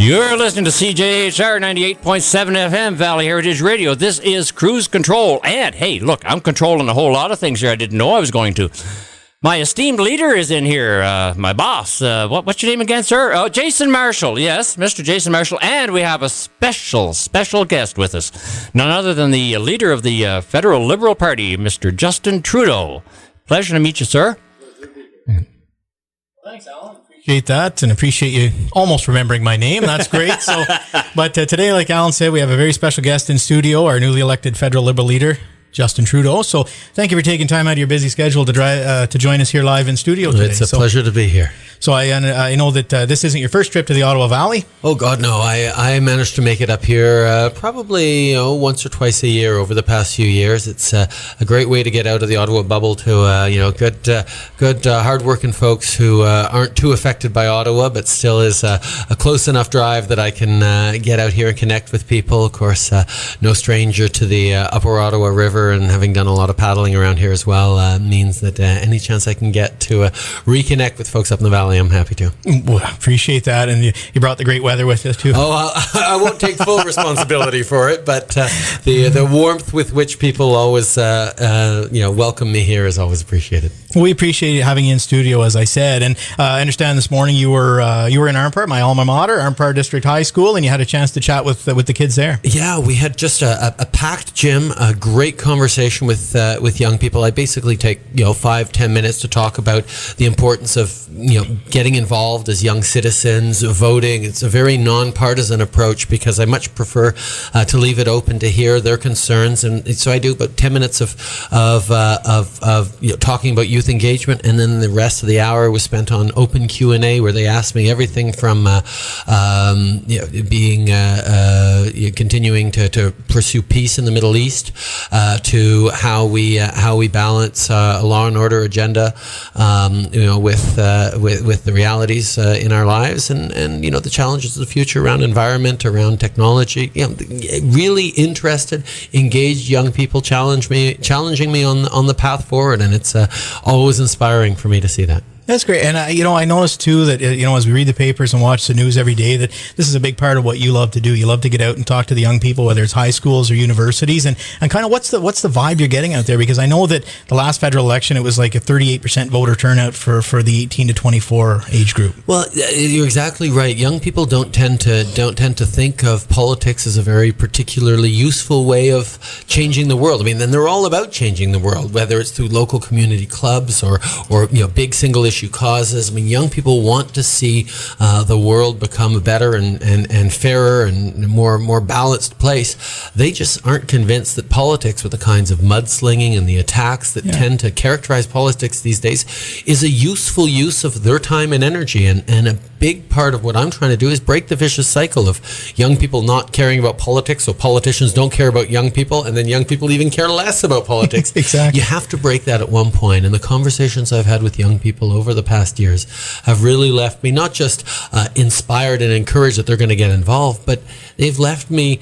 You're listening to CJHR 98.7 FM Valley Heritage Radio. This is Cruise Control. And, hey, look, I'm controlling a whole lot of things here I didn't know I was going to. My esteemed leader is in here, my boss. What's your name again, sir? Oh, Jason Marshall. Yes, Mr. Jason Marshall. And we have a special guest with us. None other than the leader of the Federal Liberal Party, Mr. Justin Trudeau. Pleasure to meet you, sir. Thanks, Alan. Appreciate that, and appreciate you almost remembering my name. That's great. But today, like Alan said, we have a very special guest in studio, our newly elected federal Liberal leader, Justin Trudeau. So thank you for taking time out of your busy schedule to join us here live in studio today. It's a pleasure to be here. So I know that this isn't your first trip to the Ottawa Valley. Oh, God, no. I managed to make it up here probably once or twice a year over the past few years. It's a great way to get out of the Ottawa bubble to good hard-working folks who aren't too affected by Ottawa, but still is a close enough drive that I can get out here and connect with people. Of course, no stranger to the Upper Ottawa River, and having done a lot of paddling around here as well means that any chance I can get to reconnect with folks up in the valley, I'm happy to. Well, appreciate that, and you brought the great weather with you too. Oh, I won't take full responsibility for it, but the warmth with which people always welcome me here is always appreciated. We appreciate having you in studio, as I said, and I understand this morning you were in Armpart, my alma mater, Armpart District High School, and you had a chance to chat with the kids there. Yeah, we had just a packed gym, a great conversation with young people. I basically take 5-10 minutes to talk about the importance of getting involved as young citizens, voting. It's a very nonpartisan approach because I much prefer to leave it open to hear their concerns, and so I do about 10 minutes of talking about youth engagement, and then the rest of the hour was spent on open Q&A, where they asked me everything from continuing to pursue peace in the Middle East to how we balance a law and order agenda with the realities in our lives, and the challenges of the future around environment, around technology. Really interested, engaged young people challenging me on the path forward, and it's always inspiring for me to see that. That's great. And, I noticed, too, that, as we read the papers and watch the news every day, that this is a big part of what you love to do. You love to get out and talk to the young people, whether it's high schools or universities. And kind of what's the vibe you're getting out there? Because I know that the last federal election, it was like a 38% voter turnout for the 18 to 24 age group. Well, you're exactly right. Young people don't tend to think of politics as a very particularly useful way of changing the world. I mean, then they're all about changing the world, whether it's through local community clubs or big single issue causes. I mean, young people want to see the world become a better and fairer and more balanced place. They just aren't convinced that politics, with the kinds of mudslinging and the attacks that tend to characterize politics these days, is a useful use of their time and energy. And a big part of what I'm trying to do is break the vicious cycle of young people not caring about politics, so politicians don't care about young people, and then young people even care less about politics. Exactly. You have to break that at one point. And the conversations I've had with young people over the past years have really left me not just inspired and encouraged that they're going to get involved, but they've left me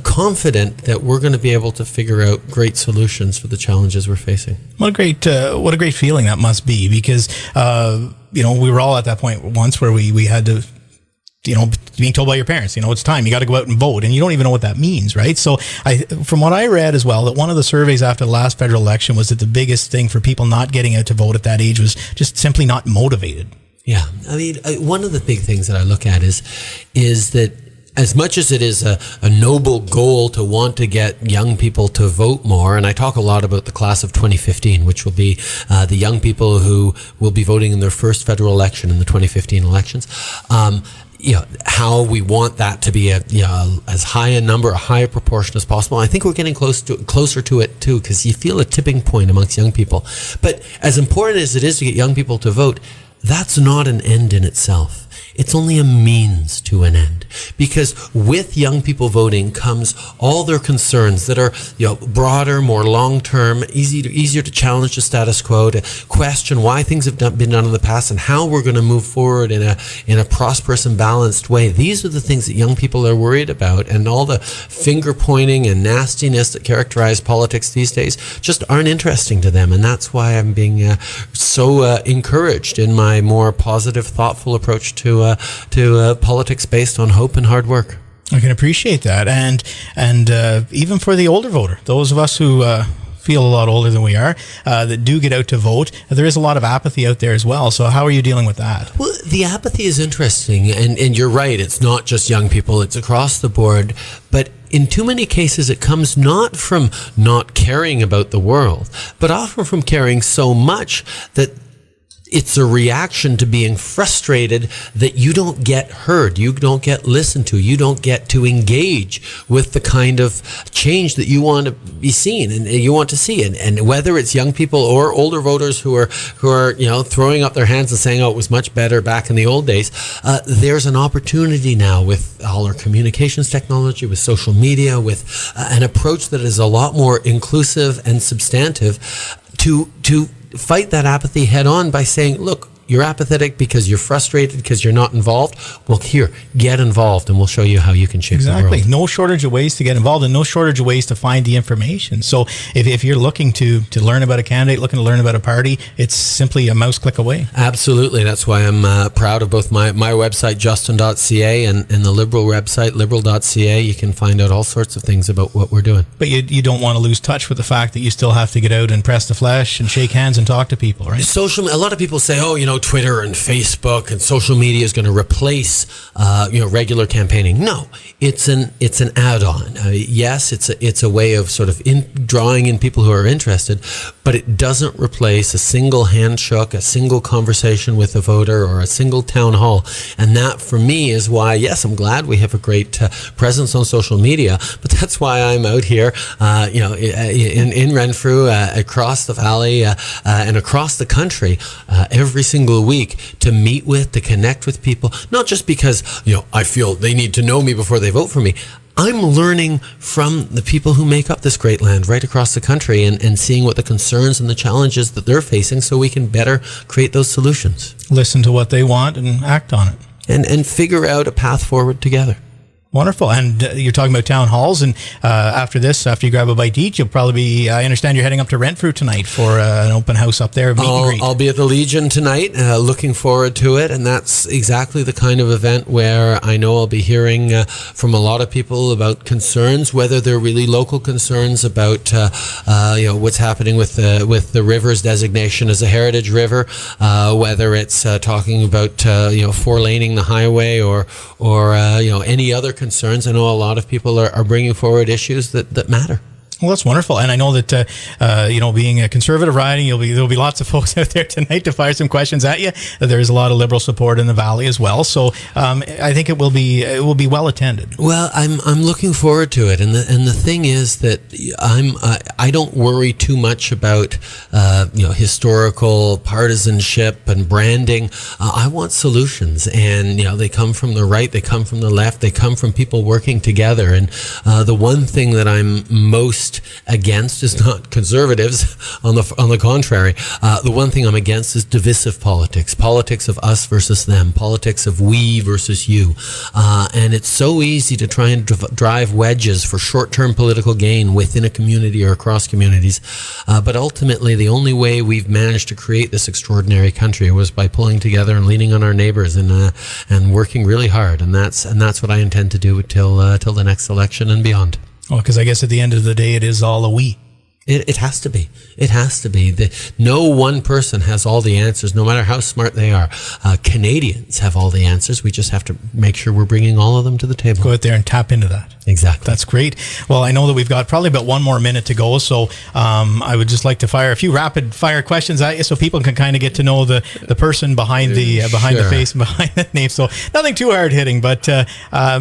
confident that we're going to be able to figure out great solutions for the challenges we're facing. What a great feeling that must be, because we were all at that point once where we had to, being told by your parents, it's time, you got to go out and vote, and you don't even know what that means, right? So from what I read as well, that one of the surveys after the last federal election was that the biggest thing for people not getting out to vote at that age was just simply not motivated. Yeah. I mean, one of the big things that I look at is that as much as it is a noble goal to want to get young people to vote more, and I talk a lot about the class of 2015, which will be the young people who will be voting in their first federal election in the 2015 elections, how we want that to be as high a number, a higher proportion as possible. I think we're getting closer to it too, because you feel a tipping point amongst young people. But as important as it is to get young people to vote, that's not an end in itself. It's only a means to an end, because with young people voting comes all their concerns that are, broader, more long-term, easier to challenge the status quo, to question why things have been done in the past and how we're going to move forward in a prosperous and balanced way. These are the things that young people are worried about, and all the finger pointing and nastiness that characterize politics these days just aren't interesting to them. And that's why I'm being so encouraged in my more positive, thoughtful approach to politics based on hope hope and hard work. I can appreciate that. And even for the older voter, those of us who feel a lot older than we are, that do get out to vote, there is a lot of apathy out there as well. So how are you dealing with that? Well, the apathy is interesting, and you're right. It's not just young people, it's across the board. But in too many cases, it comes not from not caring about the world, but often from caring so much that it's a reaction to being frustrated that you don't get heard, you don't get listened to, you don't get to engage with the kind of change that you want to be seen and you want to see. And whether it's young people or older voters who are throwing up their hands and saying, "Oh, it was much better back in the old days," there's an opportunity now with all our communications technology, with social media, with an approach that is a lot more inclusive and substantive to fight that apathy head on by saying, look, you're apathetic because you're frustrated, because you're not involved. Well, here, get involved and we'll show you how you can shape the world. Exactly. No shortage of ways to get involved and no shortage of ways to find the information. So if you're looking to learn about a candidate, looking to learn about a party, it's simply a mouse click away. Absolutely. That's why I'm proud of both my website, justin.ca, and the Liberal website, liberal.ca. You can find out all sorts of things about what we're doing. But you don't want to lose touch with the fact that you still have to get out and press the flesh and shake hands and talk to people, right? A lot of people say, Twitter and Facebook and social media is going to replace, regular campaigning. No, it's an add-on. Yes, it's a way of sort of drawing in people who are interested, but it doesn't replace a single handshook, a single conversation with a voter, or a single town hall. And that, for me, is why, yes, I'm glad we have a great presence on social media, but that's why I'm out here, in Renfrew, across the valley, and across the country, every single week, to meet with, to connect with people, not just because, I feel they need to know me before they vote for me. I'm learning from the people who make up this great land right across the country and seeing what the concerns and the challenges that they're facing so we can better create those solutions. Listen to what they want and act on it. And figure out a path forward together. Wonderful. And you're talking about town halls, and after you grab a bite to eat, you'll probably be, I understand you're heading up to Renfrew tonight for an open house up there, meet and greet. I'll be at the Legion tonight, looking forward to it, and that's exactly the kind of event where I know I'll be hearing from a lot of people about concerns, whether they're really local concerns about what's happening with the river's designation as a heritage river, whether it's talking about four-laning the highway or any other concerns. I know a lot of people are bringing forward issues that matter. Well, that's wonderful. And I know that, being a conservative riding, there'll be lots of folks out there tonight to fire some questions at you. There's a lot of Liberal support in the Valley as well. So I think it will be well attended. Well, I'm looking forward to it. And the thing is that I don't worry too much about, historical partisanship and branding. I want solutions, and, they come from the right, they come from the left, they come from people working together. And the one thing that I'm most against is not conservatives. On the contrary, the one thing I'm against is divisive politics of us versus them, politics of we versus you, and it's so easy to try and drive wedges for short-term political gain within a community or across communities, but ultimately the only way we've managed to create this extraordinary country was by pulling together and leaning on our neighbors and working really hard, and that's what I intend to do till the next election and beyond. Well, because I guess at the end of the day, it is all a we. It has to be. It has to be. No one person has all the answers, no matter how smart they are. Canadians have all the answers. We just have to make sure we're bringing all of them to the table. Go out there and tap into that. Exactly. That's great. Well, I know that we've got probably about one more minute to go, so I would just like to fire a few rapid fire questions at you so people can kind of get to know the person behind the face and behind the name. So nothing too hard hitting, but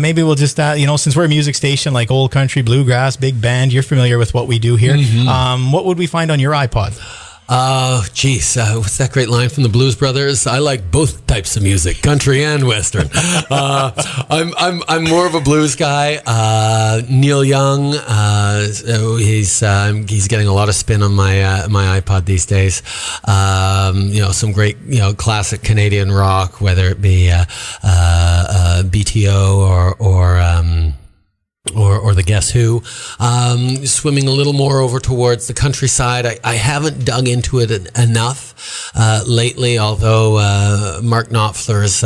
maybe we'll just since we're a music station like old country, bluegrass, big band, you're familiar with what we do here. Mm-hmm. What would we find on your iPod? What's that great line from the Blues Brothers? I like both types of music, country and western. I'm more of a blues guy. Neil Young, he's getting a lot of spin on my iPod these days. Some great classic Canadian rock, whether it be BTO or or the Guess Who. Swimming a little more over towards the countryside. I haven't dug into it enough lately, although Mark Knopfler's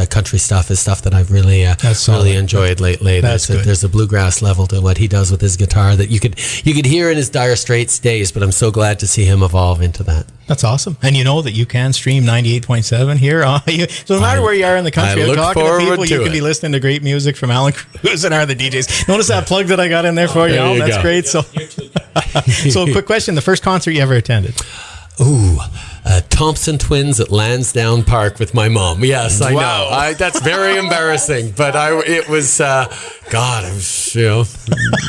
country stuff is stuff that I've really enjoyed lately. There's a bluegrass level to what he does with his guitar that you could hear in his Dire Straits days, but I'm so glad to see him evolve into that. That's awesome. And you know that you can stream 98.7 here. So no matter where you are in the country, I'm talking to people, you can be listening to great music from Alan Cruz and the DJs. Notice that plug that I got in there for you, Alan? That's great. So, so quick question. The first concert you ever attended? Ooh, Thompson Twins at Lansdowne Park with my mom. Yes, I know. That's very embarrassing, but it was, I was,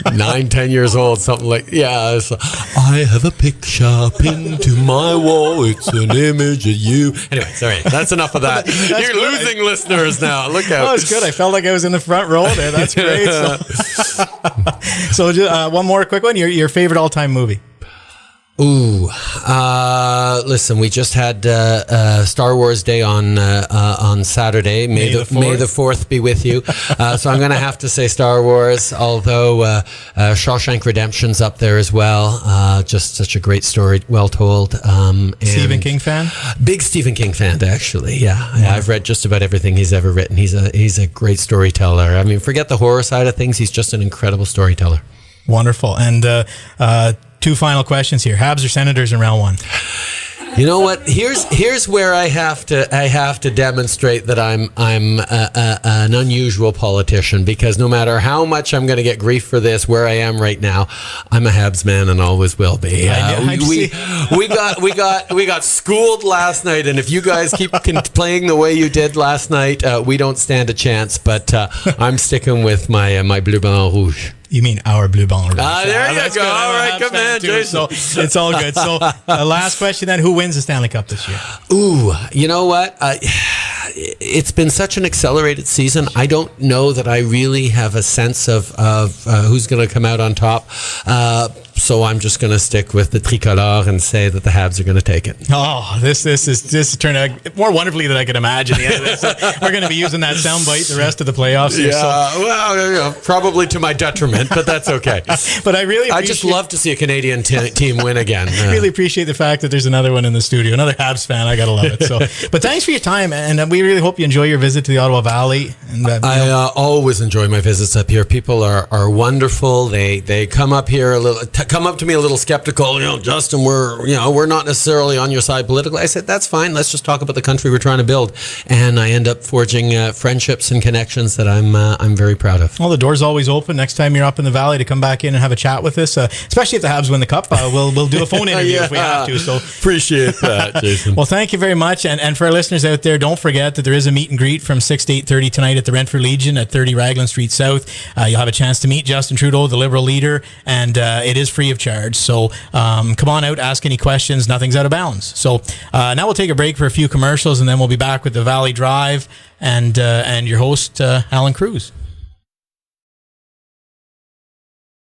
9-10 years old, something like, I have a picture pinned to my wall. It's an image of you. Anyway, sorry, that's enough of that. You're good. Losing listeners now. Look out. Oh, it's good. I felt like I was in the front row there. That's great. So just, one more quick one. Your favorite all-time movie? Ooh, listen, we just had Star Wars Day on Saturday. May the 4th be with you. So I'm going to have to say Star Wars, although Shawshank Redemption's up there as well. Just such a great story, well told. Stephen King fan? Big Stephen King fan, actually. Yeah, I've read just about everything he's ever written. He's a great storyteller. I mean, forget the horror side of things. He's just an incredible storyteller. Wonderful. And two final questions here. Habs or Senators in round one? You know what? Here's where I have to demonstrate that I'm an unusual politician, because no matter how much I'm going to get grief for this, where I am right now, I'm a Habs man and always will be. We got schooled last night, and if you guys keep playing the way you did last night, we don't stand a chance. But I'm sticking with my bleu blanc rouge. You mean our blue ball? There you go. Good. All right, come on, Jason. So it's all good. So last question then, who wins the Stanley Cup this year? Ooh, you know what? It's been such an accelerated season. I don't know that I really have a sense of who's going to come out on top. So I'm just going to stick with the tricolore and say that the Habs are going to take it. Oh, this turned out more wonderfully than I could imagine. We're going to be using that soundbite the rest of the playoffs. Yeah, well, probably to my detriment, but that's okay. But I just love to see a Canadian team win again. Really appreciate the fact that there's another one in the studio, another Habs fan. I gotta love it. So, but thanks for your time, and we really hope you enjoy your visit to the Ottawa Valley. And I always enjoy my visits up here. People are wonderful. They come up here come up to me a little skeptical. Justin, we're not necessarily on your side politically. I said, that's fine. Let's just talk about the country we're trying to build. And I end up forging friendships and connections that I'm very proud of. Well, the door's always open. Next time you're up in the Valley, to come back in and have a chat with us, especially if the Habs win the Cup. We'll do a phone interview if we have to. So appreciate that, Jason. Well, thank you very much. And for our listeners out there, don't forget that there is a meet and greet from 6 to 8:30 tonight at the Renfrew Legion at 30 Raglan Street South. You'll have a chance to meet Justin Trudeau, the Liberal leader, and it is free of charge. So come on out, ask any questions. Nothing's out of bounds. So now we'll take a break for a few commercials, and then we'll be back with the Valley Drive and your host, Alan Cruz.